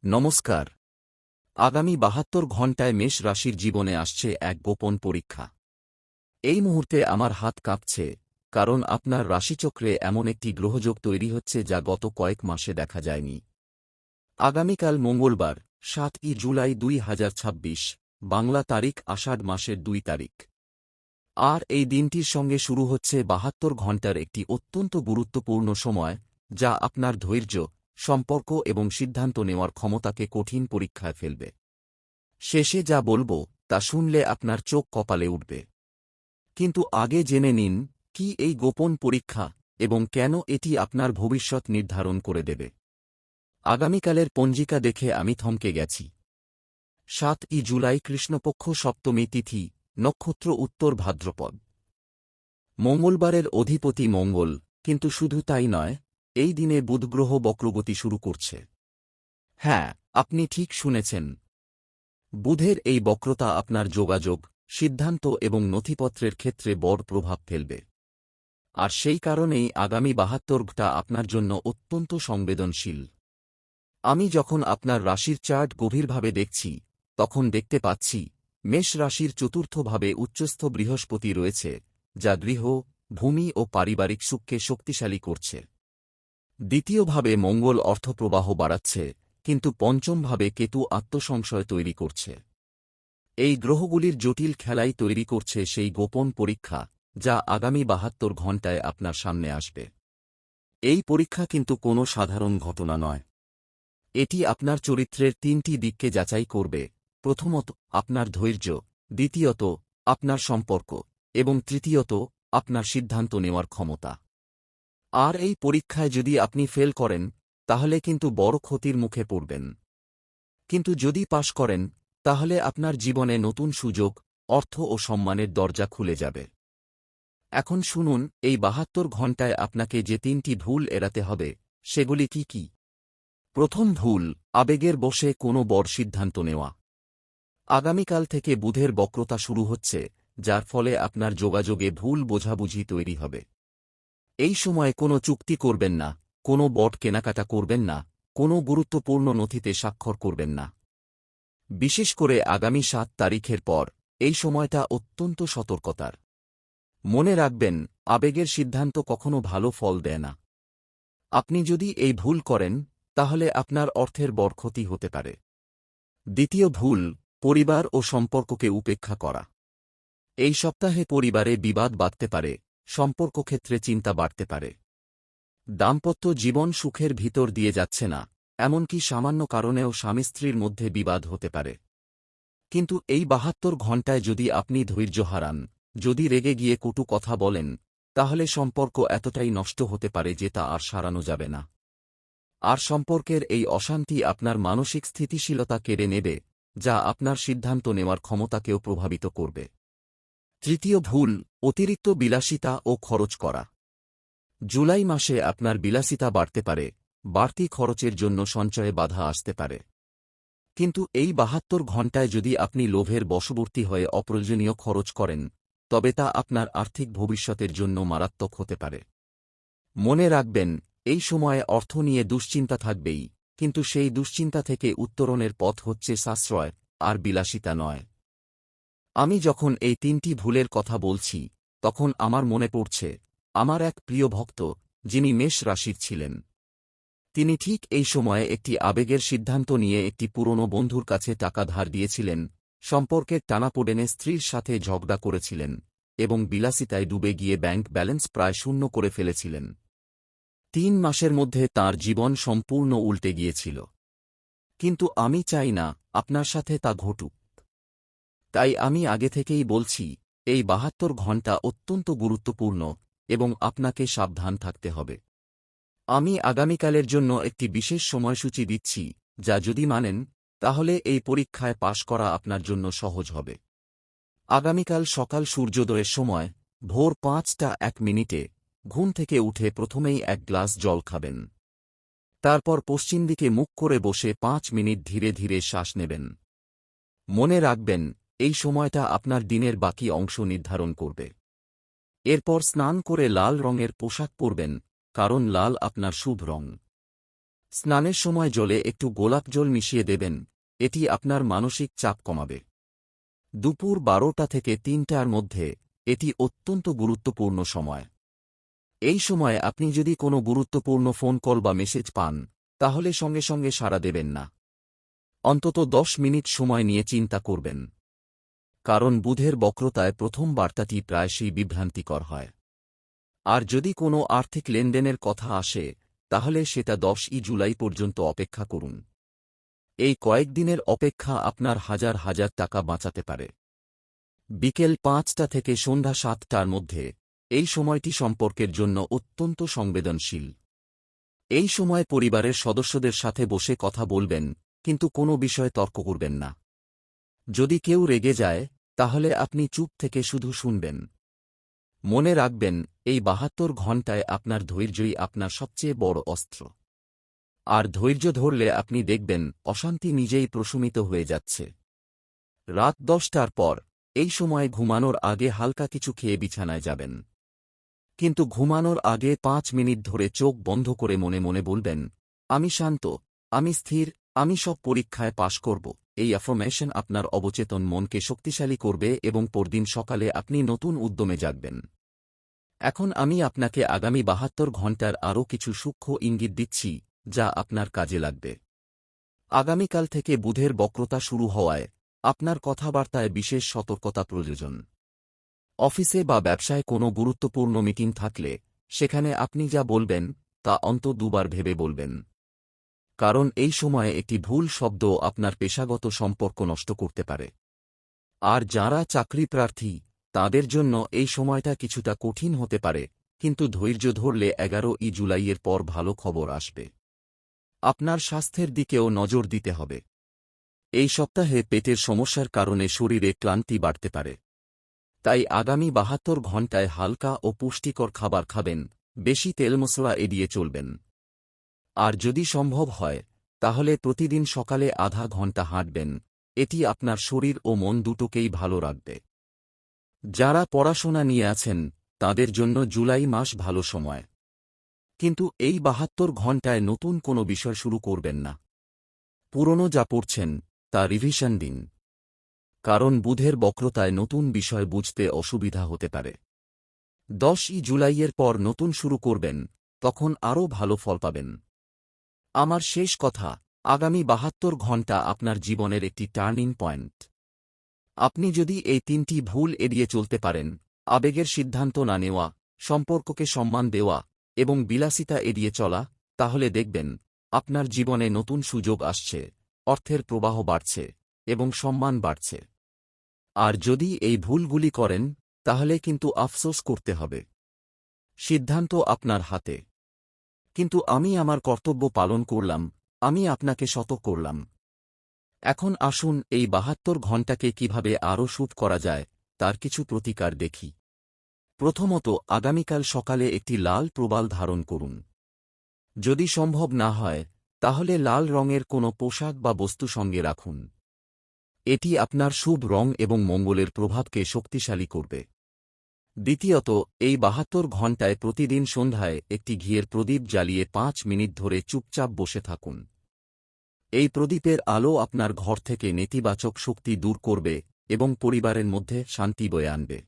নমস্কার। আগামী ৭২ ঘণ্টায় মেষ রাশির জীবনে আসছে এক গোপন পরীক্ষা। এই মুহূর্তে আমার হাত কাঁপছে, কারণ আপনার রাশিচক্রে এমন একটি গ্রহযোগ তৈরি হচ্ছে যা গত কয়েক মাসে দেখা যায়নি। আগামীকাল মঙ্গলবার ৭ই জুলাই ২০২৬, বাংলা তারিখ আষাঢ় মাসের ২ তারিখ। আর এই দিনটির সঙ্গে শুরু হচ্ছে ৭২ ঘণ্টার একটি অত্যন্ত গুরুত্বপূর্ণ সময়, যা আপনার ধৈর্য, সম্পর্ক এবং সিদ্ধান্ত নেওয়ার ক্ষমতাকে কঠিন পরীক্ষায় ফেলবে। শেষে যা বলবো তা শুনলে আপনার চোখ কপালে উঠবে। কিন্তু আগে জেনে নিন কি এই গোপন পরীক্ষা এবং কেন এটি আপনার ভবিষ্যৎ নির্ধারণ করে দেবে। আগামীকালের পঞ্জিকা দেখে আমি থমকে গেছি। ৭ই জুলাই কৃষ্ণপক্ষ সপ্তমী তিথি, নক্ষত্র উত্তর ভাদ্রপদ। মঙ্গলবারের অধিপতি মঙ্গল, কিন্তু শুধু তাই নয়, এই দিনে বুধ গ্রহ বক্রগতি শুরু করছে। হ্যাঁ, আপনি ঠিক শুনেছেন। বুধের এই বক্রতা আপনার যোগাযোগ, সিদ্ধান্ত এবং নথিপত্রের ক্ষেত্রে বড় প্রভাব ফেলবে। আর সেই কারণেই আগামী ৭২ ঘণ্টা আপনার জন্য অত্যন্ত সংবেদনশীল। আমি যখন আপনার রাশির চার্ট গভীরভাবে দেখছি, তখন দেখতে পাচ্ছি মেষ রাশির চতুর্থ ভাবে উচ্চস্থ বৃহস্পতি রয়েছে, যা গৃহ, ভূমি ও পারিবারিক সুখকে শক্তিশালী করছে। দ্বিতীয়ভাবে মঙ্গল অর্থপ্রবাহ বাড়াচ্ছে, কিন্তু পঞ্চমভাবে কেতু আত্মসংশয় তৈরি করছে। এই গ্রহগুলির জটিল খেলাই তৈরি করছে সেই গোপন পরীক্ষা, যা আগামী ৭২ ঘণ্টায় আপনার সামনে আসবে। এই পরীক্ষা কিন্তু কোনো সাধারণ ঘটনা নয়। এটি আপনার চরিত্রের ৩টি দিককে যাচাই করবে: প্রথমত, আপনার ধৈর্য; দ্বিতীয়ত, আপনার সম্পর্ক; এবং তৃতীয়ত, আপনার সিদ্ধান্ত নেওয়ার ক্ষমতা। আর এই পরীক্ষায় যদি আপনি ফেল করেন, তাহলে কিন্তু বড় ক্ষতির মুখে পড়বেন। কিন্তু যদি পাশ করেন, তাহলে আপনার জীবনে নতুন সুযোগ, অর্থ ও সম্মানের দরজা খুলে যাবে। এখন শুনুন, এই ৭২ ঘণ্টায় আপনাকে যে ৩টি ভুল এড়াতে হবে, সেগুলি কি কি। প্রথম ভুল, আবেগের বশে কোনো বড় সিদ্ধান্ত নেওয়া। আগামীকাল থেকে বুধের বক্রতা শুরু হচ্ছে, যার ফলে আপনার যোগাযোগে ভুল বোঝাবুঝি তৈরি হবে। এই সময়ে কোনো চুক্তি করবেন না, কোনো বড় কেনাকাটা করবেন না, কোনো গুরুত্বপূর্ণ নথিতে স্বাক্ষর করবেন না। বিশেষ করে আগামী ৭ তারিখের পর এই সময়টা অত্যন্ত সতর্কতার। মনে রাখবেন, আবেগের সিদ্ধান্ত কখনো ভালো ফল দেয় না। আপনি যদি এই ভুল করেন, তাহলে আপনার অর্থের বড় ক্ষতি হতে পারে। দ্বিতীয় ভুল, পরিবার ও সম্পর্ককে উপেক্ষা করা। এই সপ্তাহে পরিবারে বিবাদ বাধতে পারে, সম্পর্ক ক্ষেত্রে চিন্তা বাড়তে পারে। দাম্পত্য জীবন সুখের ভিতর দিয়ে যাচ্ছে না, এমনকি সামান্য কারণেও স্বামী স্ত্রীর মধ্যে বিবাদ হতে পারে। কিন্তু এই ৭২ ঘণ্টায় যদি আপনি ধৈর্য হারান, যদি রেগে গিয়ে কটু কথা বলেন, তাহলে সম্পর্ক এতটাই নষ্ট হতে পারে যে তা আর সারানো যাবে না। আর সম্পর্কের এই অশান্তি আপনার মানসিক স্থিতিশীলতা কেড়ে নেবে, যা আপনার সিদ্ধান্ত নেওয়ার ক্ষমতাকেও প্রভাবিত করবে। তৃতীয় ভুল, অতিরিক্ত বিলাসিতা ও খরচ করা। জুলাই মাসে আপনার বিলাসিতা বাড়তে পারে, বাড়তি খরচের জন্য সঞ্চয়ে বাধা আসতে পারে। কিন্তু এই ৭২ ঘণ্টায় যদি আপনি লোভের বশবর্তী হয়ে অপ্রয়োজনীয় খরচ করেন, তবে তা আপনার আর্থিক ভবিষ্যতের জন্য মারাত্মক হতে পারে। মনে রাখবেন, এই সময়ে অর্থ নিয়ে দুশ্চিন্তা থাকবেই, কিন্তু সেই দুশ্চিন্তা থেকে উত্তরণের পথ হচ্ছে সাশ্রয়, আর বিলাসিতা নয়। আমি যখন এই ৩টি ভুলের কথা বলছি, তখন আমার মনে পড়ছে আমার এক প্রিয় ভক্ত, যিনি মেষ রাশির ছিলেন। তিনি ঠিক এই সময়ে একটি আবেগের সিদ্ধান্ত নিয়ে একটি পুরনো বন্ধুর কাছে টাকা ধার দিয়েছিলেন, সম্পর্কের টানাপোড়েনে স্ত্রীর সাথে ঝগড়া করেছিলেন, এবং বিলাসিতায় ডুবে গিয়ে ব্যাংক ব্যালেন্স প্রায় শূন্য করে ফেলেছিলেন। ৩ মাসের মধ্যে তাঁর জীবন সম্পূর্ণ উল্টে গিয়েছিল। কিন্তু আমি চাই না আপনার সাথে তা ঘটুক। তাই আমি আগে থেকেই বলছি, এই ৭২ ঘণ্টা অত্যন্ত গুরুত্বপূর্ণ, এবং আপনাকে সাবধান থাকতে হবে। আমি আগামীকালের জন্য একটি বিশেষ সময়সূচি দিচ্ছি, যা যদি মানেন, তাহলে এই পরীক্ষায় পাশ করা আপনার জন্য সহজ হবে। আগামীকাল সকাল সূর্যোদয়ের সময়, ভোর ৫টা ১ মিনিটে, ঘুম থেকে উঠে প্রথমেই এক গ্লাস জল খাবেন। তারপর পশ্চিম দিকে মুখ করে বসে ৫ মিনিট ধীরে ধীরে শ্বাস নেবেন। মনে রাখবেন, এই সময়টা আপনার দিনের বাকি অংশ নির্ধারণ করবে। এরপর স্নান করে লাল রঙের পোশাক পরবেন, কারণ লাল আপনার শুভ রং। স্নানের সময় জলে একটু গোলাপ জল মিশিয়ে দেবেন, এটি আপনার মানসিক চাপ কমাবে। দুপুর 12টা থেকে 3টার মধ্যে এটি অত্যন্ত গুরুত্বপূর্ণ সময়। এই সময়ে আপনি যদি কোনো গুরুত্বপূর্ণ ফোন কল বা মেসেজ পান, তাহলে সঙ্গে সঙ্গে সাড়া দেবেন না। অন্তত 10 মিনিট সময় নিয়ে চিন্তা করবেন। কারণ বুধের বক্রতায় প্রথম বার্তাটি প্রায়শই বিভ্রান্তিকর হয়। আর যদি কোনো আর্থিক লেনদেনের কথা আসে, তাহলে সেটা 10ই জুলাই পর্যন্ত অপেক্ষা করুন। এই কয়েকদিনের অপেক্ষা আপনার হাজার হাজার টাকা বাঁচাতে পারে। বিকেল 5টা থেকে সন্ধ্যা 7টার মধ্যে এই সময়টি সম্পর্কের জন্য অত্যন্ত সংবেদনশীল। এই সময় পরিবারের সদস্যদের সাথে বসে কথা বলবেন, কিন্তু কোনো বিষয়ে তর্ক করবেন না। যদি কেউ রেগে যায়, তাহলে আপনি চুপ থেকে শুধু শুনবেন। মনে রাখবেন, এই 72 ঘণ্টায় আপনার ধৈর্যই আপনার সবচেয়ে বড় অস্ত্র। আর ধৈর্য ধরলে আপনি দেখবেন অশান্তি নিজেই প্রশমিত হয়ে যাচ্ছে। রাত 10টার পর এই সময় ঘুমানোর আগে হালকা কিছু খেয়ে বিছানায় যাবেন। কিন্তু ঘুমানোর আগে 5 মিনিট ধরে চোখ বন্ধ করে মনে মনে বলবেন, আমি শান্ত, আমি স্থির, আমি সব পরীক্ষায় পাশ করব। এই অ্যাফার্মেশন আপনার অবচেতন মনকে শক্তিশালী করবে এবং পরদিন সকালে আপনি নতুন উদ্যমে জাগবেন। এখন আমি আপনাকে আগামী 72 ঘণ্টার আরও কিছু সূক্ষ্ম ইঙ্গিত দিচ্ছি, যা আপনার কাজে লাগবে। আগামীকাল থেকে বুধের বক্রতা শুরু হওয়ায় আপনার কথাবার্তায় বিশেষ সতর্কতা প্রয়োজন। অফিসে বা ব্যবসায় কোনো গুরুত্বপূর্ণ মিটিং থাকলে সেখানে আপনি যা বলবেন তা অন্তত দুবার ভেবে বলবেন। কারণ এই সময়ে একটি ভুল শব্দ আপনার পেশাগত সম্পর্ক নষ্ট করতে পারে। আর যাঁরা চাকরিপ্রার্থী, তাঁদের জন্য এই সময়টা কিছুটা কঠিন হতে পারে, কিন্তু ধৈর্য ধরলে 11ই জুলাইয়ের পর ভালো খবর আসবে। আপনার স্বাস্থ্যের দিকেও নজর দিতে হবে। এই সপ্তাহে পেটের সমস্যার কারণে শরীরে ক্লান্তি বাড়তে পারে। তাই আগামী 72 ঘণ্টায় হালকা ও পুষ্টিকর খাবার খাবেন, বেশি তেলমশলা এড়িয়ে চলবেন। আর যদি সম্ভব হয়, তাহলে প্রতিদিন সকালে আধা ঘণ্টা হাঁটবেন, এটি আপনার শরীর ও মন দুটোকেই ভালো রাখবে। যারা পড়াশোনা নিয়ে আছেন, তাদের জন্য জুলাই মাস ভালো সময়। কিন্তু এই 72 ঘণ্টায় নতুন কোনো বিষয় শুরু করবেন না। পুরনো যা পড়ছেন, তা রিভিশন দিন। কারণ বুধের বক্রতায় নতুন বিষয় বুঝতে অসুবিধা হতে পারে। 10ই জুলাইয়ের পর নতুন শুরু করবেন, তখন আরও ভালো ফল পাবেন। আমার শেষ কথা, আগামী 72 ঘণ্টা আপনার জীবনের একটি টার্নিং পয়েন্ট। আপনি যদি এই 3টি ভুল এড়িয়ে চলতে পারেন, আবেগের সিদ্ধান্ত না নেওয়া, সম্পর্ককে সম্মান দেওয়া এবং বিলাসিতা এড়িয়ে চলা, তাহলে দেখবেন আপনার জীবনে নতুন সুযোগ আসছে, অর্থের প্রবাহ বাড়ছে এবং সম্মান বাড়ছে। আর যদি এই ভুলগুলি করেন, তাহলে কিন্তু আফসোস করতে হবে। সিদ্ধান্ত আপনার হাতে। কিন্তু আমি আমার কর্তব্য পালন করলাম, আমি আপনাকে সতর্ক করলাম। এখন আসুন এই 72 ঘণ্টাকে কিভাবে আরও শুভ করা যায়, তার কিছু প্রতিকার দেখি। প্রথমত, আগামীকাল সকালে একটি লাল প্রবাল ধারণ করুন। যদি সম্ভব না হয়, তাহলে লাল রঙের কোনো পোশাক বা বস্তু সঙ্গে রাখুন। এটি আপনার শুভ রং এবং মঙ্গলের প্রভাবকে শক্তিশালী করবে। দ্বিতীয়ত, এই 72 ঘণ্টায় প্রতিদিন সন্ধ্যায় একটি ঘিয়ের প্রদীপ জ্বালিয়ে 5 মিনিট ধরে চুপচাপ বসে থাকুন। এই প্রদীপের আলো আপনার ঘর থেকে নেতিবাচক শক্তি দূর করবে এবং পরিবারের মধ্যে শান্তি বয়ে আনবে।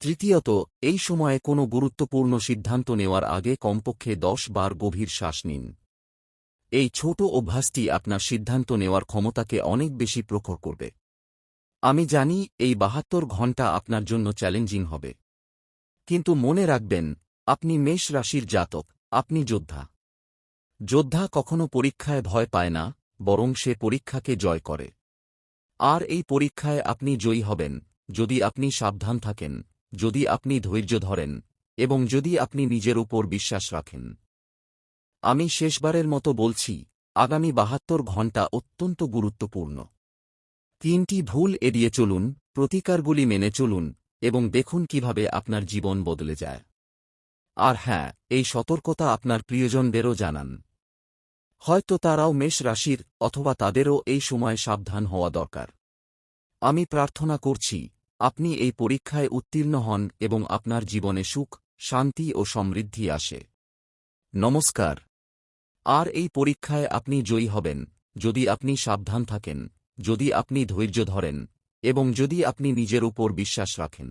তৃতীয়ত, এই সময়ে কোনো গুরুত্বপূর্ণ সিদ্ধান্ত নেওয়ার আগে কমপক্ষে 10 বার গভীর শ্বাস নিন। এই ছোট অভ্যাসটি আপনার সিদ্ধান্ত নেওয়ার ক্ষমতাকে অনেক বেশি প্রখর করবে। আমি জানি এই 72 ঘণ্টা আপনার জন্য চ্যালেঞ্জিং হবে। কিন্তু মনে রাখবেন, আপনি মেষ রাশির জাতক, আপনি যোদ্ধা। যোদ্ধা কখনো পরীক্ষায় ভয় পায় না, বরং সে পরীক্ষাকে জয় করে। আর এই পরীক্ষায় আপনি জয়ী হবেন, যদি আপনি সাবধান থাকেন, যদি আপনি ধৈর্য ধরেন এবং যদি আপনি নিজের উপর বিশ্বাস রাখেন। আমি শেষবারের মতো বলছি, আগামী 72 ঘণ্টা অত্যন্ত গুরুত্বপূর্ণ। 3টি ভুল এড়িয়ে চলুন, প্রতিকারগুলি মেনে চলুন এবং দেখুন কিভাবে আপনার জীবন বদলে যায়। আর হ্যাঁ, এই সতর্কতা আপনার প্রিয়জনদেরও জানান। হয়তো তারাও মেষ রাশির, অথবা তাদেরও এই সময় সাবধান হওয়া দরকার। আমি প্রার্থনা করছি, আপনি এই পরীক্ষায় উত্তীর্ণ হন এবং আপনার জীবনে সুখ, শান্তি ও সমৃদ্ধি আসে। নমস্কার। আর এই পরীক্ষায় আপনি জয়ী হবেন যদি আপনি সাবধান থাকেন, যদি আপনি ধৈর্য ধরেন, এবং যদি আপনি নিজের উপর বিশ্বাস রাখেন।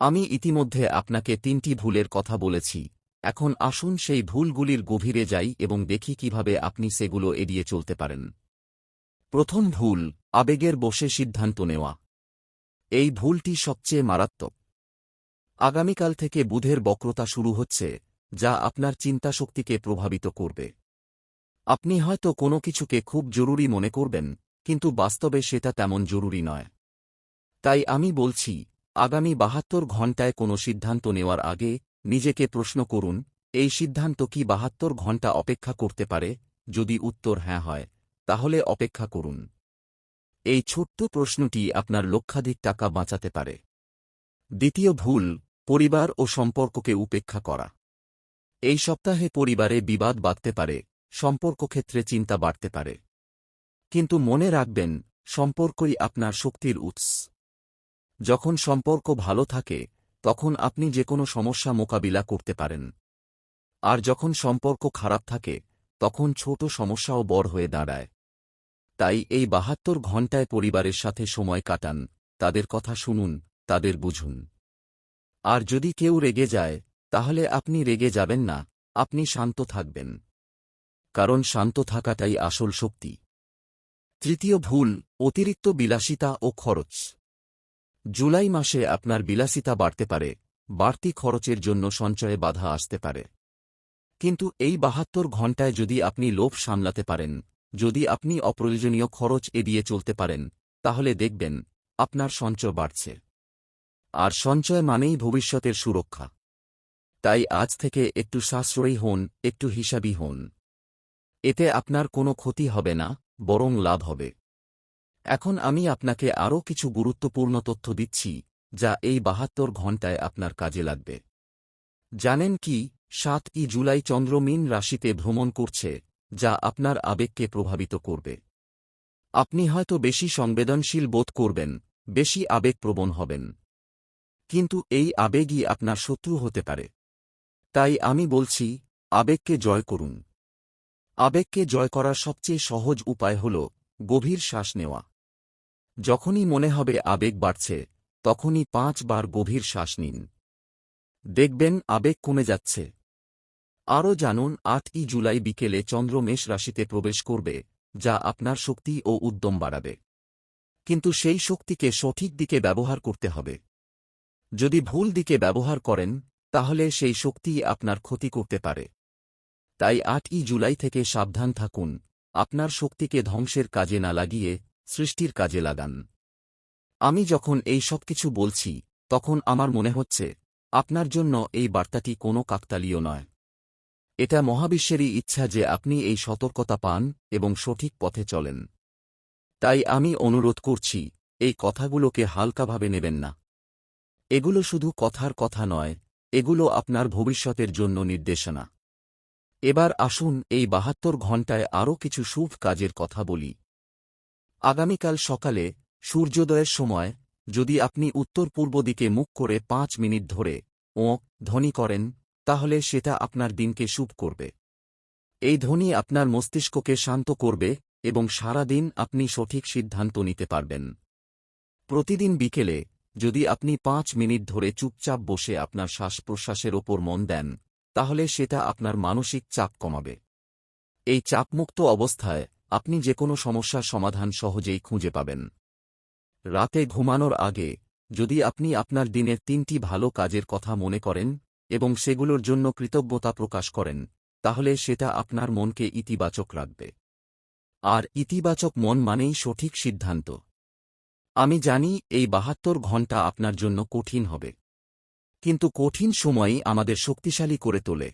আমি ইতিমধ্যে আপনাকে 3টি ভুলের কথা বলেছি, এখন আসুন সেই ভুলগুলির গভীরে যাই এবং দেখি কিভাবে আপনি সেগুলো এড়িয়ে চলতে পারেন। প্রথম ভুল, আবেগের বশে সিদ্ধান্ত নেওয়া। এই ভুলটি সবচেয়ে মারাত্মক। আগামীকাল থেকে বুধের বক্রতা শুরু হচ্ছে, যা আপনার চিন্তাশক্তিকে প্রভাবিত করবে। আপনি হয়তো কোনো কিছুকে খুব জরুরি মনে করবেন, কিন্তু বাস্তবে সেটা তেমন জরুরি নয়। তাই আমি বলছি, আগামী 72 ঘণ্টায় কোনো সিদ্ধান্ত নেওয়ার আগে নিজেকে প্রশ্ন করুন, এই সিদ্ধান্ত কি 72 ঘণ্টা অপেক্ষা করতে পারে? যদি উত্তর হ্যাঁ হয়, তাহলে অপেক্ষা করুন। এই ছোট্ট প্রশ্নটি আপনার লক্ষাধিক টাকা বাঁচাতে পারে। দ্বিতীয় ভুল, পরিবার ও সম্পর্ককে উপেক্ষা করা। এই সপ্তাহে পরিবারে বিবাদ বাধতে পারে, সম্পর্কক্ষেত্রে চিন্তা বাড়তে পারে। কিন্তু মনে রাখবেন, সম্পর্কই আপনার শক্তির উৎস। যখন সম্পর্ক ভালো থাকে, তখন আপনি যে কোনো সমস্যা মোকাবিলা করতে পারেন। আর যখন সম্পর্ক খারাপ থাকে, তখন ছোট সমস্যাও বড় হয়ে দাঁড়ায়। তাই এই 72 ঘণ্টায় পরিবারের সাথে সময় কাটান, তাদের কথা শুনুন, তাদের বুঝুন। আর যদি কেউ রেগে যায়, তাহলে আপনি রেগে যাবেন না, আপনি শান্ত থাকবেন। কারণ শান্ত থাকাটাই আসল শক্তি। তৃতীয় ভুল, অতিরিক্ত বিলাসিতা ও খরচ। জুলাই মাসে আপনার বিলাসিতা বাড়তে পারে, বাড়তি খরচের জন্য সঞ্চয়ে বাধা আসতে পারে। কিন্তু এই 72 ঘণ্টায় যদি আপনি লোভ সামলাতে পারেন, যদি আপনি অপ্রয়োজনীয় খরচ এড়িয়ে চলতে পারেন, তাহলে দেখবেন আপনার সঞ্চয় বাড়ছে। আর সঞ্চয় মানেই ভবিষ্যতের সুরক্ষা। তাই আজ থেকে একটু সাশ্রয়ী হন, একটু হিসাবী হন। এতে আপনার কোনো ক্ষতি হবে না, বরং লাভ হবে। এখন আমি আপনাকে আরও কিছু গুরুত্বপূর্ণ তথ্য দিচ্ছি, যা এই 72 ঘণ্টায় আপনার কাজে লাগবে। জানেন কি, 7ই জুলাই চন্দ্র মীন রাশিতে ভ্রমণ করছে, যা আপনার আবেগকে প্রভাবিত করবে। আপনি হয়তো বেশি সংবেদনশীল বোধ করবেন, বেশি আবেগপ্রবণ হবেন। কিন্তু এই আবেগই আপনার শত্রু হতে পারে। তাই আমি বলছি, আবেগকে জয় করুন। আবেগকে জয় করার সবচেয়ে সহজ উপায় হল গভীর শ্বাস নেওয়া। যখনই মনে হবে আবেগ বাড়ছে, তখনই 5 বার গভীর শ্বাস নিন। দেখবেন আবেগ কমে যাচ্ছে। আরও জানুন, 8ই জুলাই বিকেলে চন্দ্র মেষ রাশিতে প্রবেশ করবে, যা আপনার শক্তি ও উদ্যম বাড়াবে। কিন্তু সেই শক্তিকে সঠিক দিকে ব্যবহার করতে হবে। যদি ভুল দিকে ব্যবহার করেন, তাহলে সেই শক্তি আপনার ক্ষতি করতে পারে। তাই 8ই জুলাই থেকে সাবধান থাকুন, আপনার শক্তিকে ধ্বংসের কাজে না লাগিয়ে সৃষ্টির কাজে লাগান। আমি যখন এই সব কিছু বলছি, তখন আমার মনে হচ্ছে আপনার জন্য এই বার্তাটি কোনো কাকতালীয় নয়। এটা মহাবিশ্বেরই ইচ্ছা যে আপনি এই সতর্কতা পান এবং সঠিক পথে চলেন। তাই আমি অনুরোধ করছি, এই কথাগুলোকে হালকাভাবে নেবেন না। এগুলো শুধু কথার কথা নয়, এগুলো আপনার ভবিষ্যতের জন্য নির্দেশনা। এবার আসুন এই 72 ঘণ্টায় আরও কিছু শুভ কাজের কথা বলি। আগামীকাল সকালে সূর্যোদয়ের সময় যদি আপনি উত্তর পূর্ব দিকে মুখ করে 5 মিনিট ধরে ও ধ্বনি করেন, তাহলে সেটা আপনার দিনকে শুভ করবে। এই ধ্বনি আপনার মস্তিষ্ককে শান্ত করবে এবং সারা দিন আপনি সঠিক সিদ্ধান্ত নিতে পারবেন। প্রতিদিন বিকেলে যদি আপনি 5 মিনিট ধরে চুপচাপ বসে আপনার শ্বাস-প্রশ্বাসের ওপর মন দেন, তাহলে সেটা আপনার মানসিক চাপ কমাবে। এই চাপমুক্ত অবস্থায় আপনি যে কোনো সমস্যার সমাধান সহজেই খুঁজে পাবেন। রাতে ঘুমানোর আগে যদি আপনি আপনার দিনের 3টি ভালো কাজের কথা মনে করেন এবং সেগুলোর জন্য কৃতজ্ঞতা প্রকাশ করেন, তাহলে সেটা আপনার মনকে ইতিবাচক রাখবে। আর ইতিবাচক মন মানেই সঠিক সিদ্ধান্ত। আমি জানি এই 72 ঘণ্টা আপনার জন্য কঠিন হবে। কিন্তু কঠিন সময়ই আমাদের শক্তিশালী করে তোলে।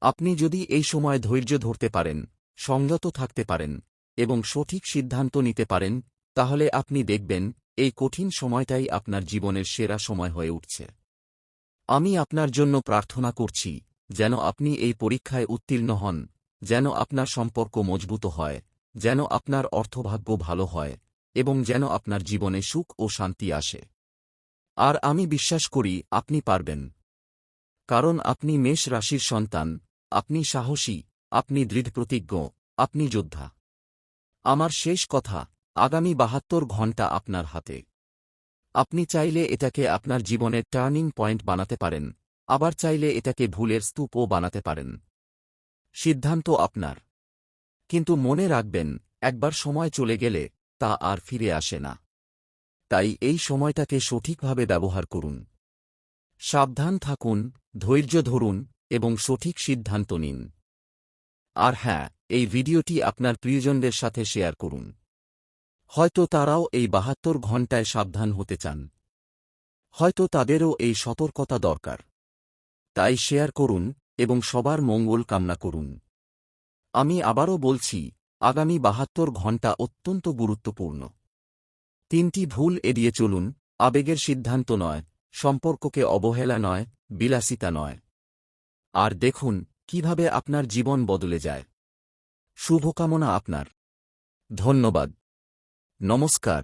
আপনি যদি এই সময় ধৈর্য ধরতে পারেন, সংযত থাকতে পারেন এবং সঠিক সিদ্ধান্ত নিতে পারেন, তাহলে আপনি দেখবেন এই কঠিন সময়টাই আপনার জীবনের সেরা সময় হয়ে উঠছে। আমি আপনার জন্য প্রার্থনা করছি, যেন আপনি এই পরীক্ষায় উত্তীর্ণ হন, যেন আপনার সম্পর্ক মজবুত হয়, যেন আপনার অর্থভাগ্য ভালো হয় এবং যেন আপনার জীবনে সুখ ও শান্তি আসে। আর আমি বিশ্বাস করি আপনি পারবেন। কারণ আপনি মেষ রাশির সন্তান, আপনি সাহসী, আপনি দৃঢ়প্রতিজ্ঞ, আপনি যোদ্ধা। আমার শেষ কথা, আগামী ৭২ ঘণ্টা আপনার হাতে। আপনি চাইলে এটাকে আপনার জীবনের টার্নিং পয়েন্ট বানাতে পারেন, আবার চাইলে এটাকে ভুলের স্তূপও বানাতে পারেন। সিদ্ধান্ত আপনার। কিন্তু মনে রাখবেন, একবার সময় চলে গেলে তা আর ফিরে আসে না। তাই এই সময়টাকে সঠিকভাবে ব্যবহার করুন। সাবধান থাকুন, ধৈর্য ধরুন এবং সঠিক সিদ্ধান্ত নিন। আর হ্যাঁ, এই ভিডিওটি আপনার প্রিয়জনদের সাথে শেয়ার করুন। হয়তো তারাও এই ৭২ ঘণ্টায় সাবধান হতে চান। হয়তো তাদেরও এই সতর্কতা দরকার। তাই শেয়ার করুন এবং সবার মঙ্গল কামনা করুন। আমি আবারও বলছি, আগামী ৭২ ঘণ্টা অত্যন্ত গুরুত্বপূর্ণ। ৩টি ভুল এড়িয়ে চলুন, আবেগের সিদ্ধান্ত নয়, সম্পর্ককে অবহেলা নয়, বিলাসিতা নয়। আর দেখুন কিভাবে আপনার জীবন বদলে যায়। শুভকামনা আপনার। ধন্যবাদ। নমস্কার।